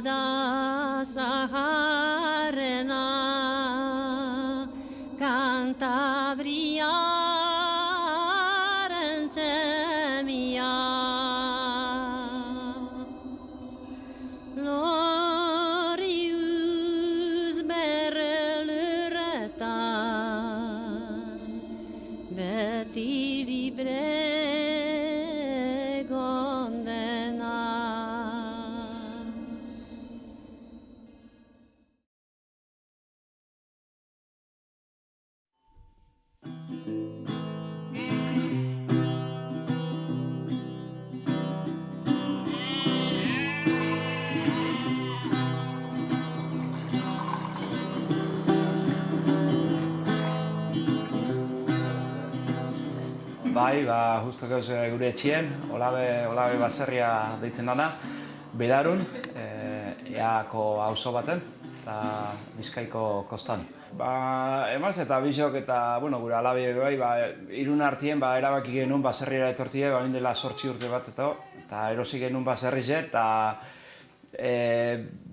da zaharrena, Kantabriaren txemia. Loriuz berrelurretan, beti libre gondena. Bai, justo gauz gure etxien, Olabe baserria deitzen dana, Bedarun, eako auzo baten, eta Bizkaiko kostan. Emaz eta bisok eta, gure alabe bai, irun artien erabaki genuen baserriera etortie, bain dela 8 urte bat eta erosi genuen baserrize, eta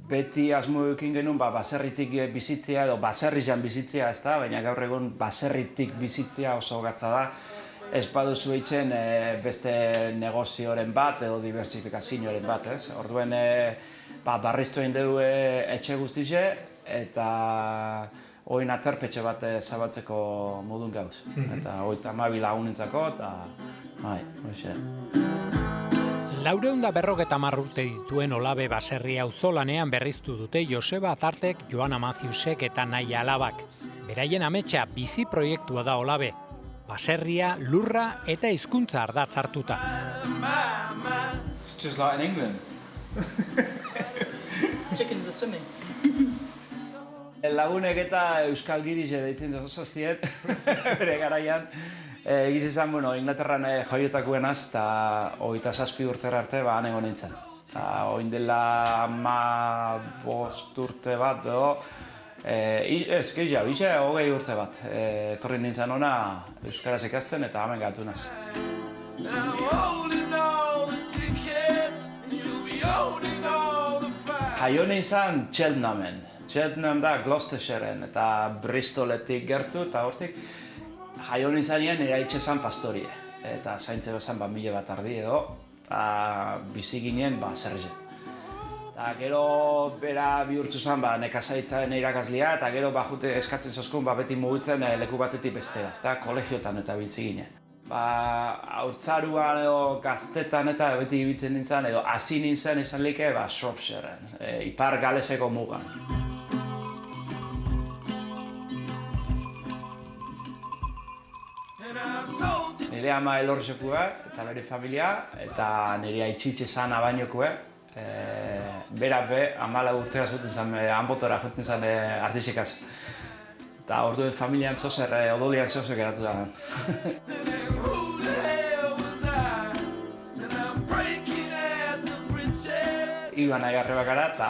beti asmo eukin genuen baserritik bizitzea edo baserrizan bizitzea, ez da, baina gaur egun baserritik bizitzea oso gatza da. Ez baduzu eitzen beste negozioaren bat edo diversifikazioaren bat, ez? Orduen barriztu egin dugu etxe guztize eta oin aterpetxe bat zabaltzeko modun gauz. Eta 32 lagunentzako eta hoxe. 450 urte dituen Olabe baserri auzolanean berriztu dute Joseba Atartek, Joana Mathiusek eta Naia Alabak. Beraien ametsa bizi proiektua da Olabe. Baserria, lurra eta hizkuntza ardatz hartuta. It's just like in England. Chickens are swimming. Lagunek eta euskal girize deitzen dozaztien, bere garaian. Egiz izan, Inglaterran joiotakuenaz eta 27 urtera arte hanengo nintzen. Oin dela 15 urte bat edo, ez, gehiago, 20 urte bat. Etorri nintzen ona euskaraz ikasten eta hemen gatu naz. Jaio nintzen Cheltenhamen. Cheltenham da Gloucestershiren eta Bristoletik gertu eta hortik. Jaio nintzanean nire itxesan pastorie. Eta zaintze bezan 1000 bat ardi edo, eta bizi ginen zerrizen. Eta gero bera bihurtzu zen nekazaritzaren irakaslia, eta gero jute eskatzen zozkun beti mugitzen leku batetik bestera, ezta kolegiotan eta biltzi ginen. Haurtzaruan edo gaztetan eta beti ibiltzen nintzen, edo hasi nintzen izan like Shropshireen, Ipar Galeseko mugan. Nire ama Elorrizokua eta bere familia, eta nire aitxitxe zan abainokue. Bera 14 urtera zuten zen, Anbotora jotzen zen artixekaz. Eta orduen familian zozer, odolian zozer geratu da. Iban agarre bakara eta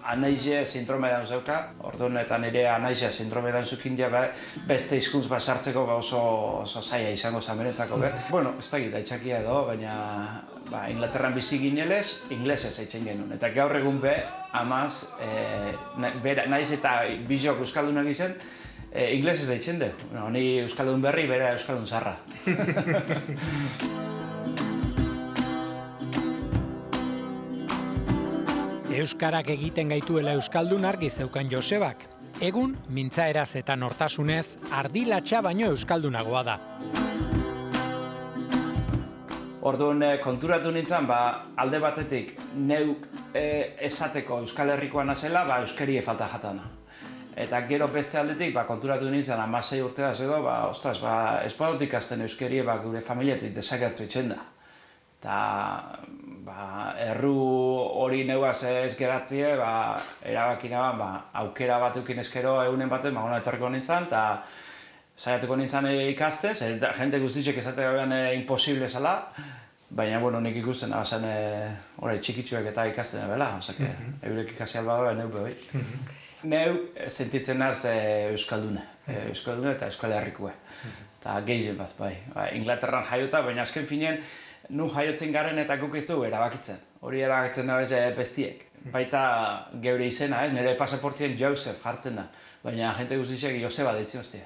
anaize sindromedan zeuka. Orduan eta nire anaize sindromedan zukin beste hizkuntz bat sartzeko oso zaila izango zen beretzako. Ez dakit aitzakia edo, baina Inglaterran bizi ginelez, inglesez eitzen genuen. Eta gaur egun amaz, naiz eta bizok euskaldunak izen, inglesez eitzen du. Ni euskaldun berri, bera euskaldun zarra. Euskarak egiten gaituela euskaldun argi zeukan Josebak. Egun, mintzaeraz eta nortasunez, ardilatxa baino euskaldunagoa da. Orduan konturatu nintzen, alde batetik neuk esateko Euskal Herrikoa nazela, euskerie falta jatana. Eta gero beste aldetik konturatu nintzen 16 urteaz edo, ostras, ez badut ikasten euskerie gure familiatik desagertu itxen da. Eta erru hori neuaz ez geratzie, erabaki naban, aukera bat eukin ezkero egunen baten, hona etorriko nintzen, eta saiatuko nintzen ikasten, jende guztitzek esate gabean imposible zela, baina nik ikusten zen txikitsuek eta ikasten ebela, eurek ikasi alba neu behi. Neu sentitzen naz euskaldune eta Euskal Herrikue, eta gehien bat, Inglaterran jaiota, baina azken finean, nun jaiotzen garen eta guk ez dugu erabakitzen. Hori erabakitzen da bestiek. Baita geure izena, nire pasaportien Joseph jartzen da, baina jente guztiak Joseba deitzen hostia.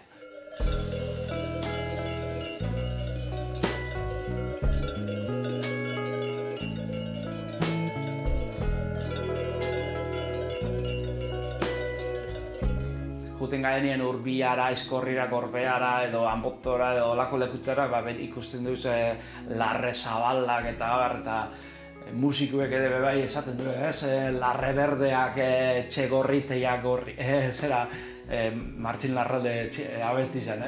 Juten garenien Urbiara, Eskorrira, Gorbeara edo Anbotora edo olako lekutara, ikusten duz Larre Zabalak eta abar, eta musikuek ere bai esaten du, Larre Berdeak Txegorritea gorri, Martin Larralde abesti zen,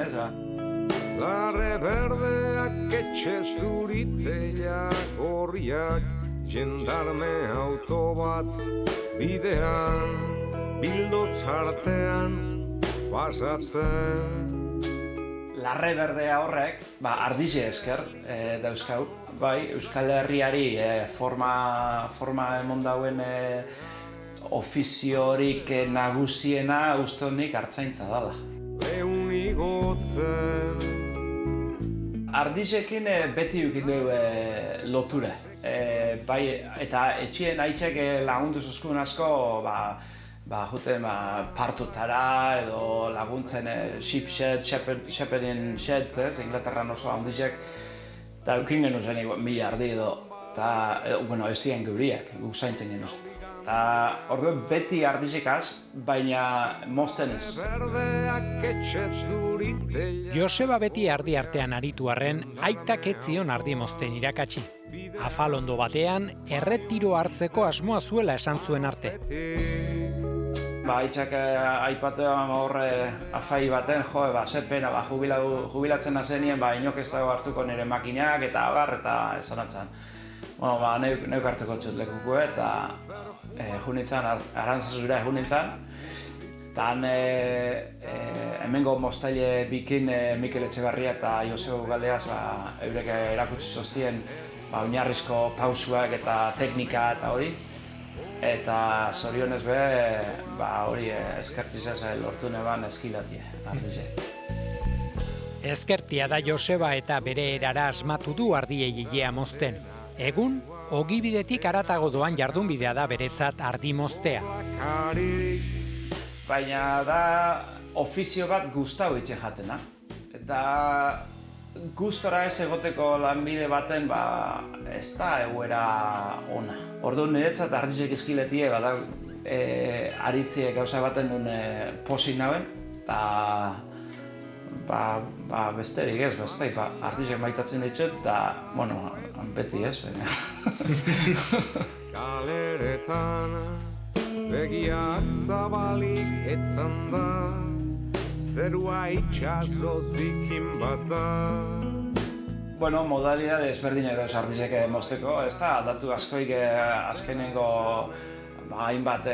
Larre Berdeak etxe zuritea gorriak, jendarme auto bat bidean, bildo txartean pasatzen. Larre Berdea horrek, ardize esker dauzkau, bai, Euskal Herriari forma emon dauen ofiziorik nagusiena ustonik artzaintza dala. Leun igotzen. Ardizekin beti ukin dugu loture. Bai, eta etxien aitzek lagundu zuzkun asko, juten partutara edo laguntzen ship-shed, shepherding sheds, Inglaterran oso handizek, eta eukin genuen zen 1000 ardi edo, eta, ez ziren geuriak, guk zaintzen genuen. Eta orduan beti ardizikaz, baina mozten ez. Joseba beti ardi artean aritu arren, aitak ez zion ardi mozten irakatsi. Afalondo batean, erretiro hartzeko asmoa zuela esan zuen arte. Aitzak aipatean horre afai baten, ze pena, jubilatzen nazenien, inok ez dago hartuko nire makinak eta abar, eta esan atzan. Neuk hartzeko txut lekuko, eta junitzen, Arantzazura junitzen. Eta hemengo moztaile bikin Mikel Etxebarria eta Joseba Ugaldeaz eurek erakutsi zoztien oinarrizko pausuak eta teknika eta hori. Eta zorionez hori eskertzizaz lortu neban eskilatie, ardize. Ezkertia da Joseba eta bere erara asmatu du ardiei ilea mozten. Egun, ogibidetik haratago doan jardunbidea da beretzat ardi moztea. Baina da ofizio bat gustau itxe jatena. Eta gustora ez egoteko lanbide baten ez da egoera ona. Orduan niretzat ardizek izkiletie aritzie gauza baten duen posik nauen, eta besterik ez, ardizek maitatzen ditut, eta, beti ez, baina. Galeretan begiak zabalik etzan da, zerua itxaso zikin bat da. Modalidade ezberdinak dauz ardizek mozteko, ez da aldatu askoik azkenengo hainbat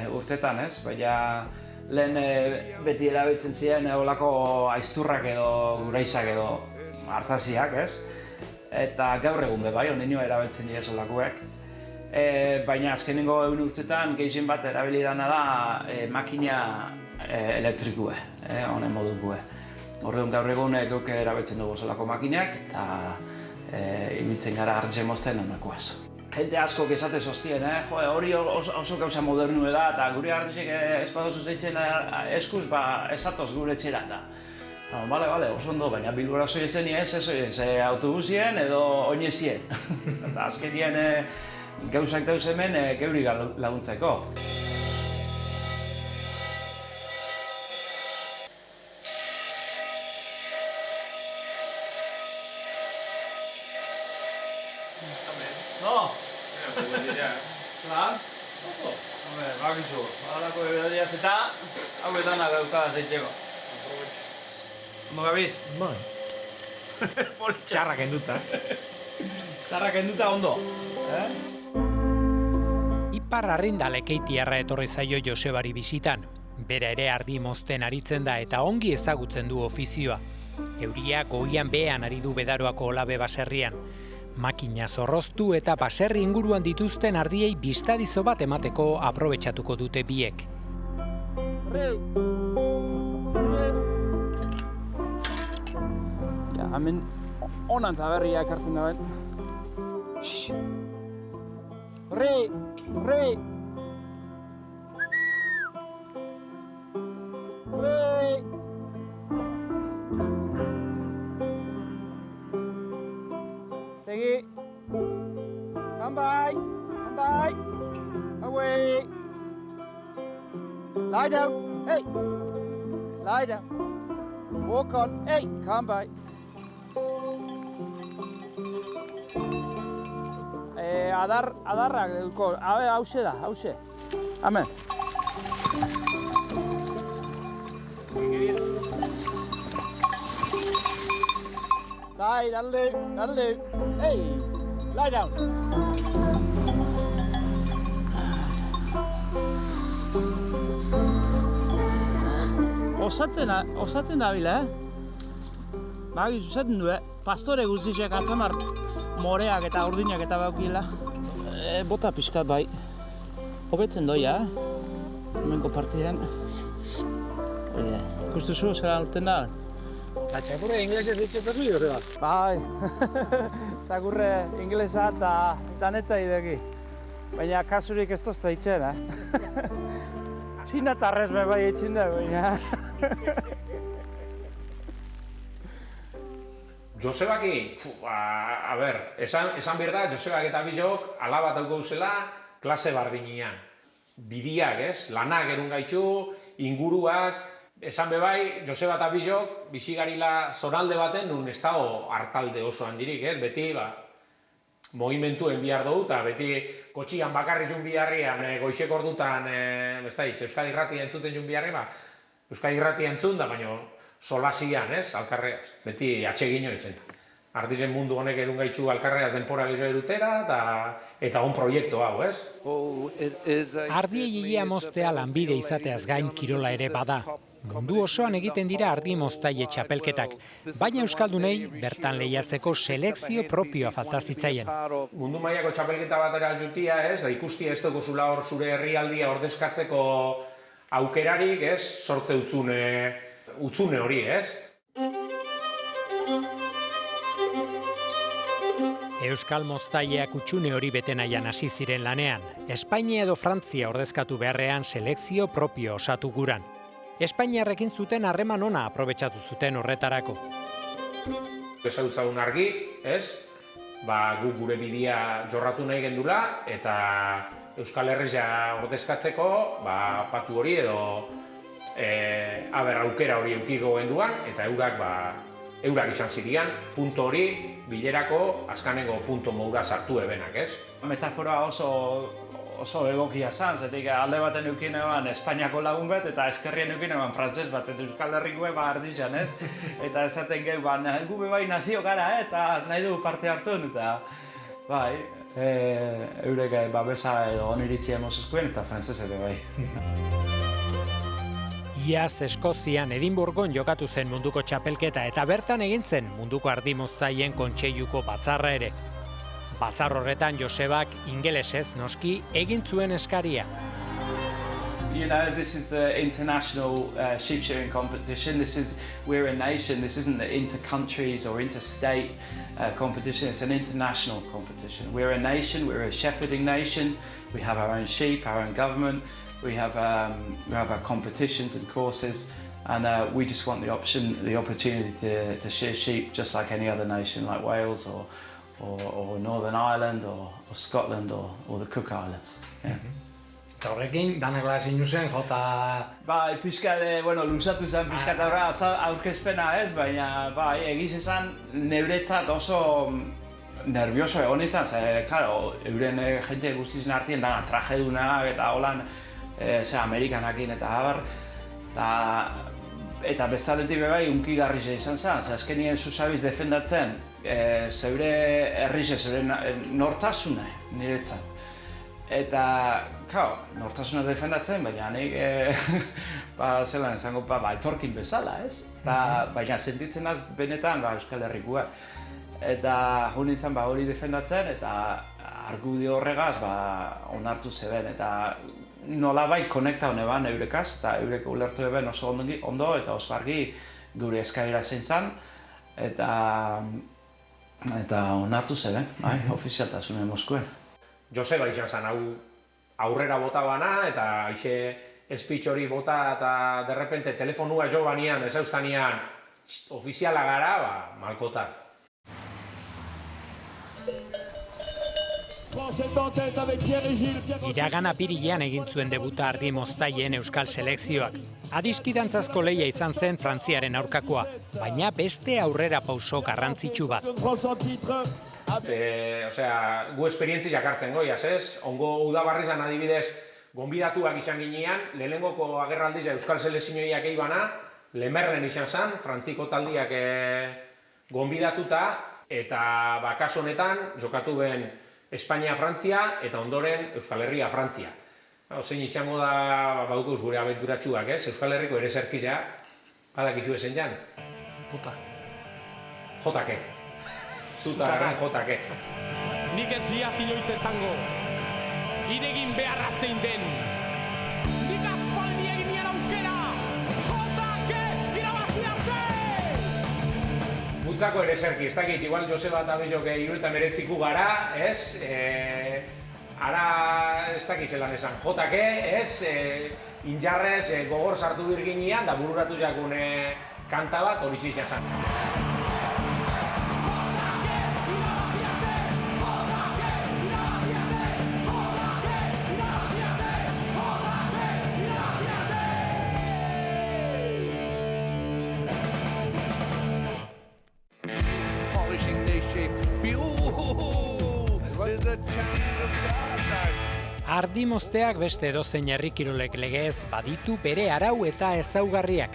urtetan, ez? Baina lehen beti erabiltzen ziren olako aizturrak edo guraizak edo hartzaziak, ez? Eta gaur egun bai, onenio erabiltzen dira olakoek. Baina azkenengo 1 urtetan gehien bat erabilidana da makina elektrikue, honen modukue. Horregun gaur egun geuk erabiltzen dugu zelako makinak eta ibiltzen gara ardizek mozten honakoaz. Jente asko esate zoztien, hori oso gauza modernu da, eta gure ardizek ez badozu zeitzen eskuz, esatoz gure etxera. Bale, oso ondo, baina Bilbora zoi ezen ez autobusien edo oinezien. Eta azkenien gauzak dauz hemen geuri laguntzeko. No? Lan? Bakizu, badalako ebedadiaz eta hauetan agaukada zeitzeko. Ondo gabiz? Bai. Txarrak enduta. Txarrak enduta ondo. Ipar Arrinda lekeitiarra etorri zaio Josebari bisitan. Bera ere ardi mozten aritzen da eta ongi ezagutzen du ofizioa. Euria goian behean ari du Bedaroako Olabe baserrian. Makina zorroztu eta baserri inguruan dituzten ardiei bistadizo bat emateko aprobetxatuko dute biek. Hemen onantza berria ekartzen dauen. Rei! Argi. Come by. Come by. Away. Lie down. Hey. Lie down. Walk on. Hey, come by. Adarrak duko. Hauxe da, hauxe. Amen. Side, that'll do. Hey, lie down. Osatzen dabila, Bagi, zuzaten du, pastore guztiak atzamar moreak eta urdinak eta baukila. Bota pixkat bai. Hobetzen doia, hemenko partidan. Ikustuzu, zera urten da? Txakurre inglesez ditxetan du, hori bat? Bai, txakurre inglesa eta daneta ideki. Baina kasurik ez tozta itxen, Txina tarrez me bai itxin da, baina. Josebaki, esan behar da, Josebak eta bizok alabat hau gauzela klase bardinean. Bidiak, lanak erun gaitxu, inguruak, esan bebai, Joseba eta bizok bizigarila zonalde baten nun ez dago hartalde oso handirik, beti, mogimentuen bihar dugu, eta beti kotxian bakarri jun biharrian, goixek ordutan, Euskadi Irratia entzuten jun biharri, Euskadi Irratia entzun da, baina solasian, alkarreaz, beti atsegino etzen. Artizen mundu honek erun gaitxu alkarreaz denpora gehiago erutera, eta on proiektu hau, Ardiei hilea moztea lanbide izateaz gain kirola ere bada. Mundu osoan egiten dira ardi moztaile txapelketak, baina euskaldunei bertan lehiatzeko selekzio propioa falta zitzaien. Mundu mailako txapelketa batera jutia, da ikustia ez dugu zula hor zure herrialdia ordezkatzeko aukerarik, sortze utzune hori, Euskal moztaileak utxune hori bete nahian hasi ziren lanean. Espainia edo Frantzia ordezkatu beharrean selekzio propio osatu guran. Espainiarrekin zuten harreman ona aprobetxatu zuten horretarako. Ezagutzagun argi, gu gure bidea jorratu nahi gendula, eta Euskal Herria ordezkatzeko patu hori edo aukera hori eukiko genduan, eta eurak izan zirian, punto hori bilerako azkanengo punto moura sartu ebenak, Metafora oso egokia zan, zetik alde baten eukin eban Espainiako lagun bat, eta eskerrien eukin eban frantzes bat, eta Euskal Herriko ardizan, Eta esaten gehu, gu bai nazio gara, eta nahi du parte hartun, eta bai, eurek babesa edo oniritzia emozuzkoen, eta frantzes ere bai. Iaz Eskozian Edinburgon jokatu zen munduko txapelketa eta bertan egin zen munduko ardi moztaileen kontseiluko batzarra ere. Batzar horretan Josebak ingelesez noski egin zuen eskaria. This is the international sheep shearing competition. We're a nation. This isn't the inter-countries or inter-state competition. It's an international competition. We're a nation. We're a shepherding nation. We have our own sheep, our own government. We have our competitions and courses, and we just want the opportunity to shear sheep just like any other nation, like Wales or Northern Ireland or Scotland or the Cook Islands. Yeah. Eta horrekin, danela ezin zen, jota... Luzatu zen pixkat aurkezpena baina egiz esan neuretzat oso nervioso egon izan, euren jente guztizien artien dana trajedunak eta holan Amerikanakin eta abar, eta bestaletik bebai unkigarrize izan zen, azkenien zuzabiz defendatzen zeure herrize, zeure nortasuna niretzat. Eta, nortasuna defendatzen, baina nik, zelan esango, etorkin bezala, baina sentitzen da benetan Euskal Herrikoa. Eta nintzen hori defendatzen, eta argudio horregaz onartu zeben, eta nolabait konekta honeban eurekaz, eta eurek ulertu eben oso ondo eta oso argi gure eskaira zein zan, eta onartu zeben, ofizialtasunen Moskuen. Joseba izan zen aurrera bota bana, eta speech hori bota, eta derrepente telefonua jo banean, ez eustanean, ofiziala gara, malkotak. Iragan apirilean egin zuen debuta Ardi Moztaien euskal selekzioak. Adiskidantzazko lehia izan zen Frantziaren aurkakoa, baina beste aurrera pauso garrantzitsu bat. Gu esperientzi jakartzen goiaz, ez? Ongo udabarrizan adibidez, gonbidatuak izan ginean, lehenengoko agerraldiza euskal selekzioiak eibana, Lemerren izan zen, Frantziko taldiak gonbidatuta, eta kasu honetan, jokatu ben Espainia-Frantzia eta ondoren Euskal Herria-Frantzia. Zein izango da, badukuz gure abenturatxuak, ez? Euskal Herriko ere zerkizea, badakizu ezen jan? Puta. Jotake. Zutaren jotake. Nik ez diat inoiz esango, iregin beharra zein den. Nik aspaldi egin nien aukera, jotake irabazi arte! Gutzako ere zerki, ez dakit, igual Joseba eta Bezok 79 gara, ez? Ara, ez dakit zelan esan, jotake, ez? Injarrez gogor sartu birginean, da bururatu jakune kanta bat hori zizia zan. Ardi Mozteak beste edozein herrikirolek legez baditu bere arau eta ezaugarriak.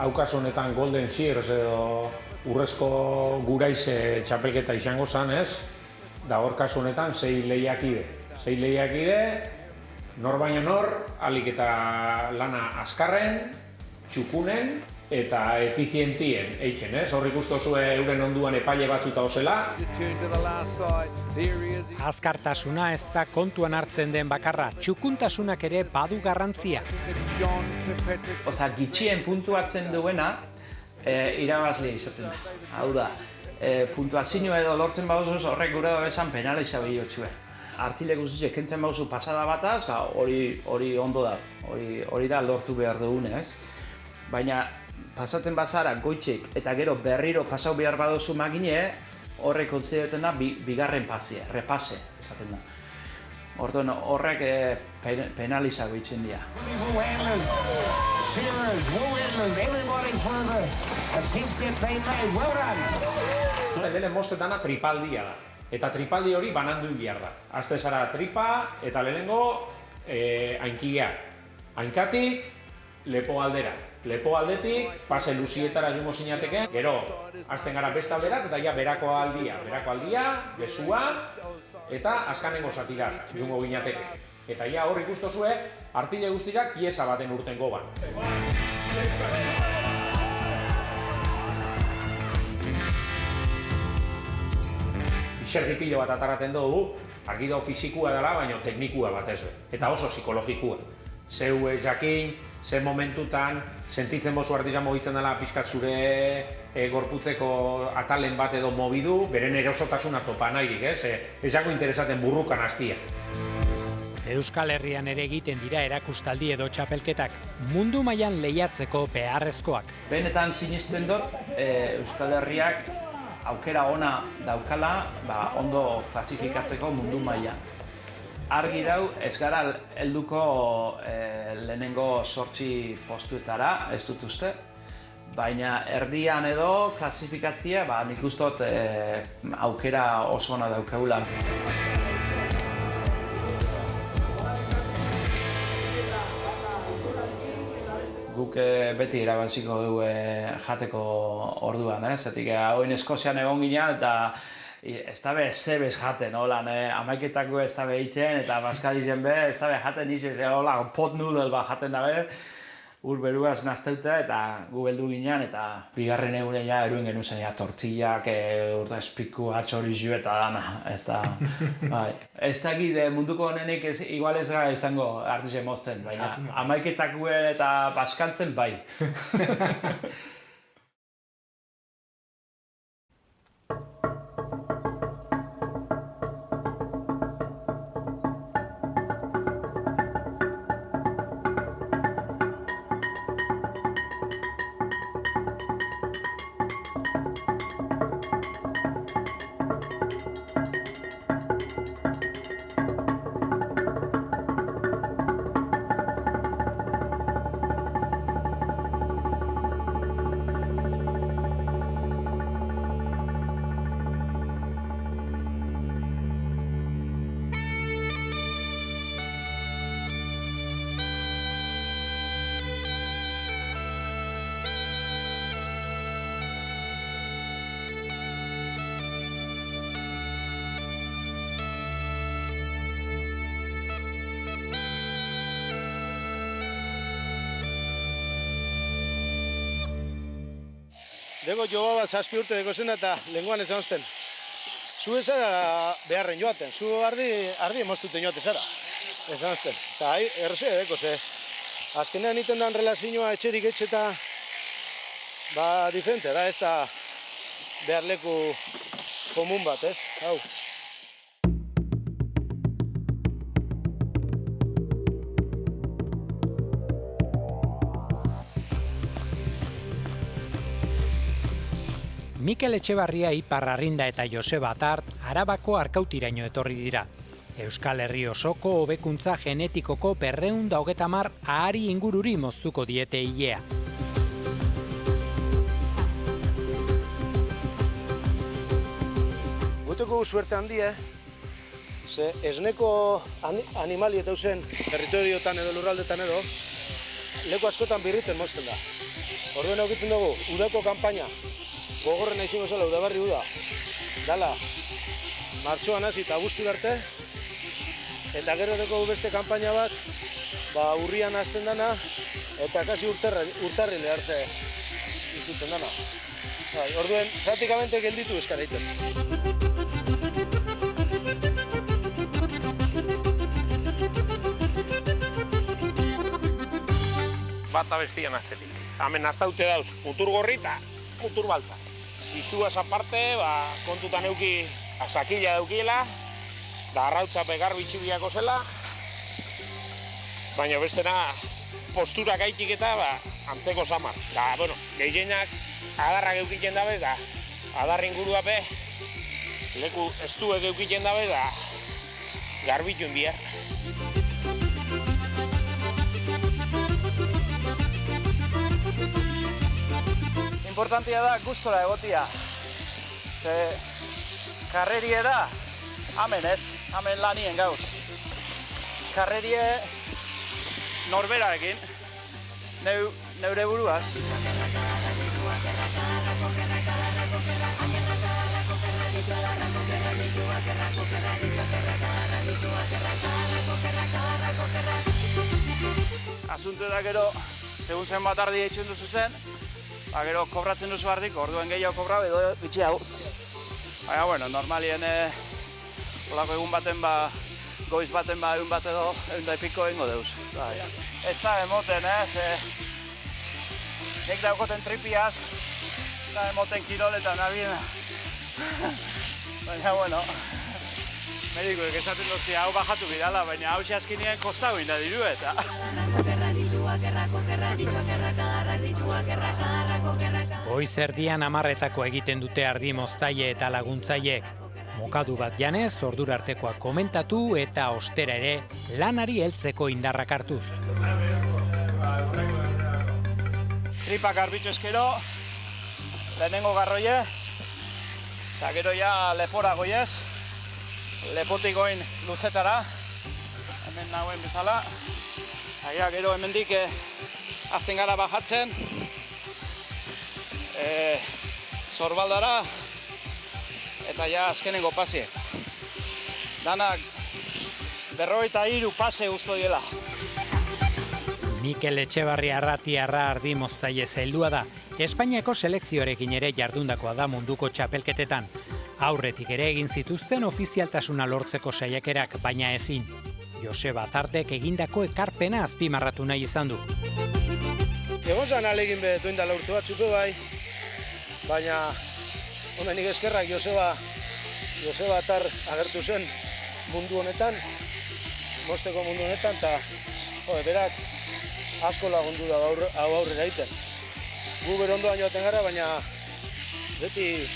Haukas honetan Golden Shears edo urrezko guraiz txapelketa izango zen, ez? Da hor kasu honetan 6 lehiakide. 6 lehiakide, nor baino nor, alik eta lana azkarren, txukunen eta efizientien eitzen, ez? Hor ikustozue euren onduan epaile batzuta osela. Azkartasuna ez da kontuan hartzen den bakarra, txukuntasunak ere badu garrantzia. Gitxien puntuatzen duena irabazlea izaten da. Hau da, puntuazio edo lortzen bauzuz horrek gure da bezan penala izabili hotxue. Artile guztiak kentzen bauzu pasada bataz, hori ondo da, hori da lortu behar dugune, ez? Baina pasatzen bazara goitxek eta gero berriro pasau behar baduzu magine, horrek kontsideratzen da bigarren pasia, repase, esaten da. Orduan horrek penalizago itzen dira. Lehen mostetana tripaldia da. Eta tripaldi hori banandu behar da. Azte zara tripa eta lehenengo ainkia. Ainkatik, lepo aldera. Lepo aldetik, pase luzietara jungo zinateke, gero, azten gara beste alderat, eta ja berako aldia, gezua, eta azkanengo zatira jungo ginateke. Eta ja hor ikustozue, artile guztiak pieza baten urten goban. Izerdi pilo bat ataraten dugu, argi dago fizikua dela, baina teknikua bat ez be, eta oso psikologikua. Zeu jakin, ze momentutan, sentitzen bozu artizan mogitzen dela pixkat zure gorputzeko atalen bat edo mobidu, beren erosotasuna topa nahirik, ez? Ez jako interesaten burrukan hastia. Euskal Herrian ere egiten dira erakustaldi edo txapelketak, mundu mailan lehiatzeko beharrezkoak. Benetan sinisten dut, Euskal Herriak aukera ona daukala, ondo klasifikatzeko mundu mailan. Argi dau, ez gara helduko lehenengo 8 postuetara, ez dut uste. Baina erdian edo klasifikatzia, nik ustot aukera oso ona daukagula. Guk beti irabaziko du jateko orduan, zetik hauen Eskozian egon ginean eta ez dabe zebez jaten, holan, amaiketako ez dabe itxen eta baskadizen be, ez dabe jaten izez, holan, pot noodle bat jaten dabe, ur beruaz nazteute eta gu beldu ginean eta bigarren egunen ja eruen genuen zen, tortillak, urte espiku, atxorizu eta dana, eta ez dakit munduko honenik igual ez gara izango artizen mozten, baina amaiketako eta baskantzen bai. Deko joa bat 7 urte deko zena eta lenguan esan osten. Zu ezara beharren joaten, zu ardi emostuten joate zara. Esan osten. Eta errezea deko ze. Azkenean iten dan relazioa etxerik etxe eta diferente da, ez da behar leku komun bat, ez? Hau. Mikel Etxebarria, Ipar Arrinda eta Joseba Atart Arabako Arkautiraino etorri dira. Euskal Herri osoko hobekuntza genetikoko 230 ahari ingururi moztuko diete ilea. Guteko suerte handia, ze esneko animali eta usen territoriotan edo lurraldetan edo, leku askotan birriten mozten da. Orduen aukiten dugu, udako kanpaina, gogorren aizingo zela udabarri uda, dala, martxoan hasi eta abuztu arte, eta gero deko beste kanpaina bat, urrian hasten dana, eta kasi urtarrile arte izuten dana. Orduen, praktikamente gelditu eskaraiten. Bata bestian aztetik. Hemen aztaute dauz, mutur gorri eta mutur baltza. Izuaz aparte, kontutan euki sakila daukiela, da arrautzape garbi txibiako zela, baina bestena postura gaitik eta antzeko samar. Da, bueno, gehienak adarrak eukitzen dabe, da adar inguruape leku estuek eukitzen dabe, da garbitun dira. Importantia da gustora egotia. Ze karrerie da, hemen ez, hemen lanien gauz. Karrerie norberarekin, neure buruaz. Asunto da gero, segun zen bat ardi eitzen duzu zen, gero kobratzen duzu bardik, orduen gehiago kobrau edo bitxiago. Baina, bueno, normalien olako egun baten goiz baten egun bat edo egun da epiko egingo deuz. Ez da emoten, nik daukoten tripiaz, ez da emoten kiroletan abien. Baina, bueno, medikoek esaten duzti hau bajatu bidala, baina hau xaskinien kostau inda diru eta. Goiz erdian 10:00 egiten dute ardi moztaile eta laguntzaileek. Mokadu bat janez, ordura artekoa komentatu eta ostera ere lanari heltzeko indarrak hartuz. Tripak garbitxo eskero, lehenengo garroie, eta gero ja lepora goiez, lepotik goin luzetara, hemen nagoen bezala. Eta gero hemendik azten gara bajatzen, zorbaldara, eta ja azkenengo pasiek. Danak 53 pase guztu diela. Mikel Etxebarria Arratiarra ardi moztaile zaildua da. Espainiako selekzioarekin ere jardundakoa da munduko txapelketetan. Aurretik ere egin zituzten ofizialtasuna lortzeko saiakerak, baina ezin. Joseba Atartek egindako ekarpena azpimarratu nahi izan du. Egon zan alegin betu indala urte batzuko bai, baina nik eskerrak Joseba Atar agertu zen mundu honetan, mosteko mundu honetan, eta berak asko lagundu da hau aurrera egiten. Gu berondoan joaten gara, baina beti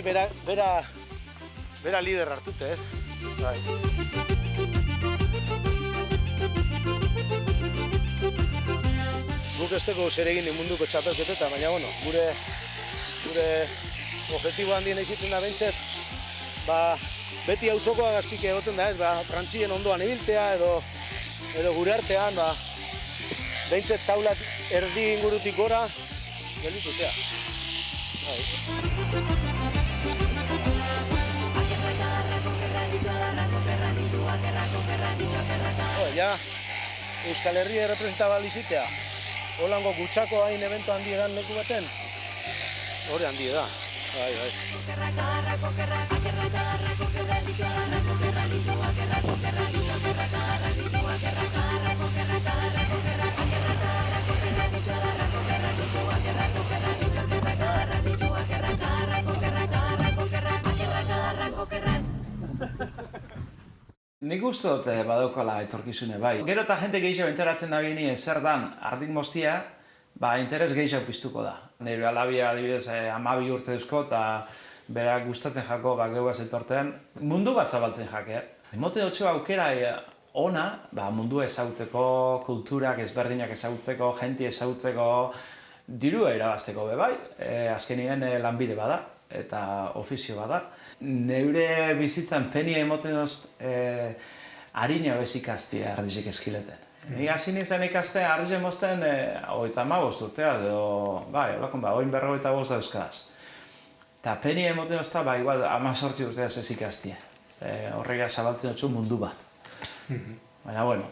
bera lider hartute, ez? Bai. Guk ez dugu zer egin munduko txapelketetan, baina bueno, gure objektibo handien egiten da behintzet, beti auzokoa gaztik egoten da ez, trantzien ondoan ibiltea edo gure artean, behintzet taulat erdi ingurutik gora, gelditutea. Ja, Euskal Herria representaba lizitea, holango gutxako hain evento handi egan leku baten, hori handi da. Bai. Nik uste dut badaukala etorkizune bai. Gero eta jente gehiago enteratzen da bini zer dan ardik moztia, interes gehiago piztuko da. Nire alabia adibidez 12 urte duzko eta berak gustatzen jako geuaz etorten mundu bat zabaltzen jake. Emote dutxo aukera ona mundua ezagutzeko, kulturak ezberdinak ezagutzeko, jenti ezagutzeko, dirua irabazteko bai. Azkenien lanbide bada eta ofizio bada. Neure bizitzan penia emoten dozt harina bez ikastia ardizek eskileten. Ni hasi nintzen ikaste ardizen mozten 35 urtea edo, oin 45 dauzkaz. Eta penia emoten dozta, igual 18 urtea ez ikastia. Horrega zabaltzen dutxu mundu bat. Baina, bueno,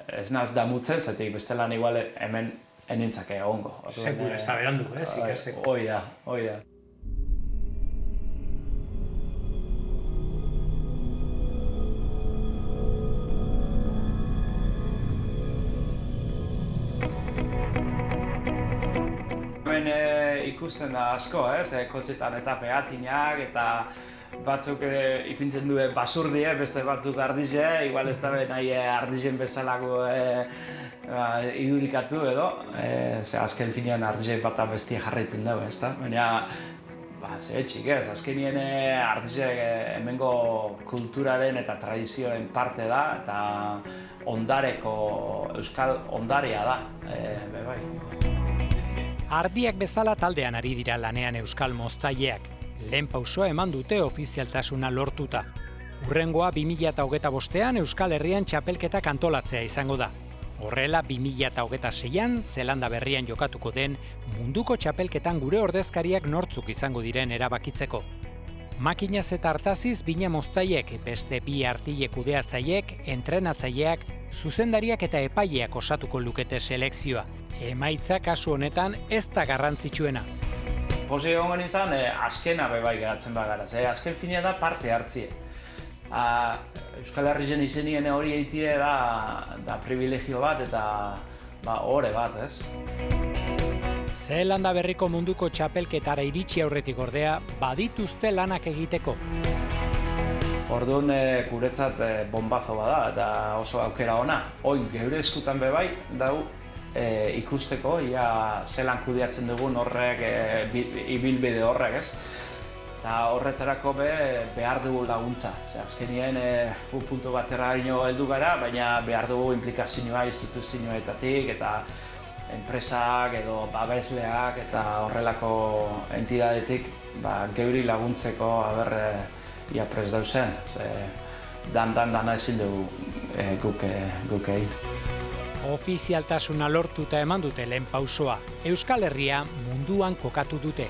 ez naz damutzen, zetik bestelan igual hemen enintzake egongo. Sekula ez da berandu, ikasteko. Hoi da. Hemen ikusten da asko, kotxetan eta peatinak eta batzuk ipintzen du basurdie, beste batzuk ardize, igual ez da nahi ardizen bezalako idurikatu edo. Azken finean ardize bat bestia jarraiten dugu, ez da? Baina, ze etxik ez, azkenien ardize hemengo kulturaren eta tradizioen parte da, eta euskal ondarea da, bai. Ardiak bezala taldean ari dira lanean euskal moztaileak. Lehen pausoa eman dute ofizialtasuna lortuta. Hurrengoa 2025ean Euskal Herrian txapelketak antolatzea izango da. Horrela 2026an Zelanda Berrian jokatuko den munduko txapelketan gure ordezkariak nortzuk izango diren erabakitzeko. Makinaz eta hartaziz bina moztaiek, beste bi artile kudeatzaileek, entrenatzaileak, zuzendariak eta epaileak osatuko lukete selekzioa. Emaitza kasu honetan ez da garrantzitsuena. Posi egongo nintzen, azkena bai geratzen bagara. Azken finea da parte hartzie. Euskal Herrien izenien hori eitie da privilegio bat eta ore bat, ez? Zelanda Berriko munduko txapelketara iritsi aurretik ordea, badituzte lanak egiteko. Orduan guretzat bombazo bada eta oso aukera ona. Oin geure eskutan bai dau ikusteko, zelan kudeatzen dugun horrek, ibilbide horrek, ez? Eta horretarako behar dugu laguntza. Azkenien puntu batera heldu gara, baina behar dugu implikazioa instituzioetatik eta enpresak edo babesleak eta horrelako entidadetik geuri laguntzeko ia prest dauzen. Dana ezin dugu guk egin. Ofizialtasuna lortuta eman dute lehen pausoa. Euskal Herria munduan kokatu dute.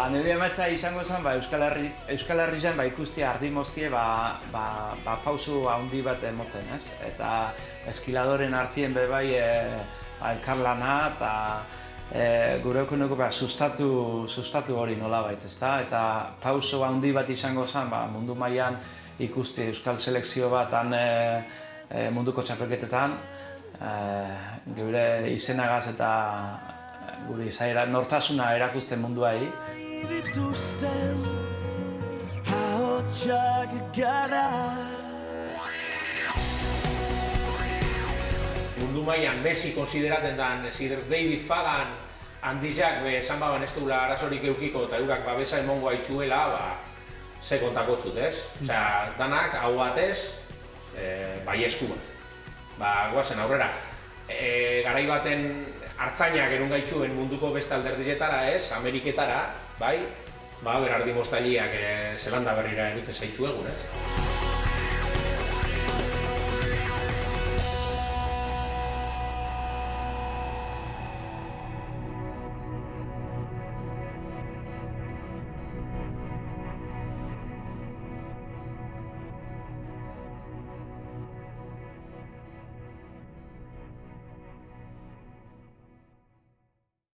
Nire emaitza izango zen, Euskal Herrian ikustia ardi moztie pausu handi bat emoten, ez? Eta eskiladoren hartzien bai elkarlana eta gure ekuneko sustatu hori nolabait, ezta? Eta pausu handi bat izango zen, mundu mailan ikusti Euskal selekzio bat munduko txapelketetan, gure izenagaz eta gure izaera nortasuna erakusten munduai. Dituzten ahotsak gara. Mundu mailan Messi konsideraten dan, David Fagan, handizak esan baban ez dugula arazorik eukiko eta eurak babesa emongo haitxuela, ze kontakotzut, ez? Osea, danak, hau batez, baiesku bat. Guazen aurrera. Garai baten hartzainak erun gaitxuen munduko beste alderdietara, ez? Ameriketara, bai? Berardi moztailiak Zelanda berrira erute zaitxu egun, ez?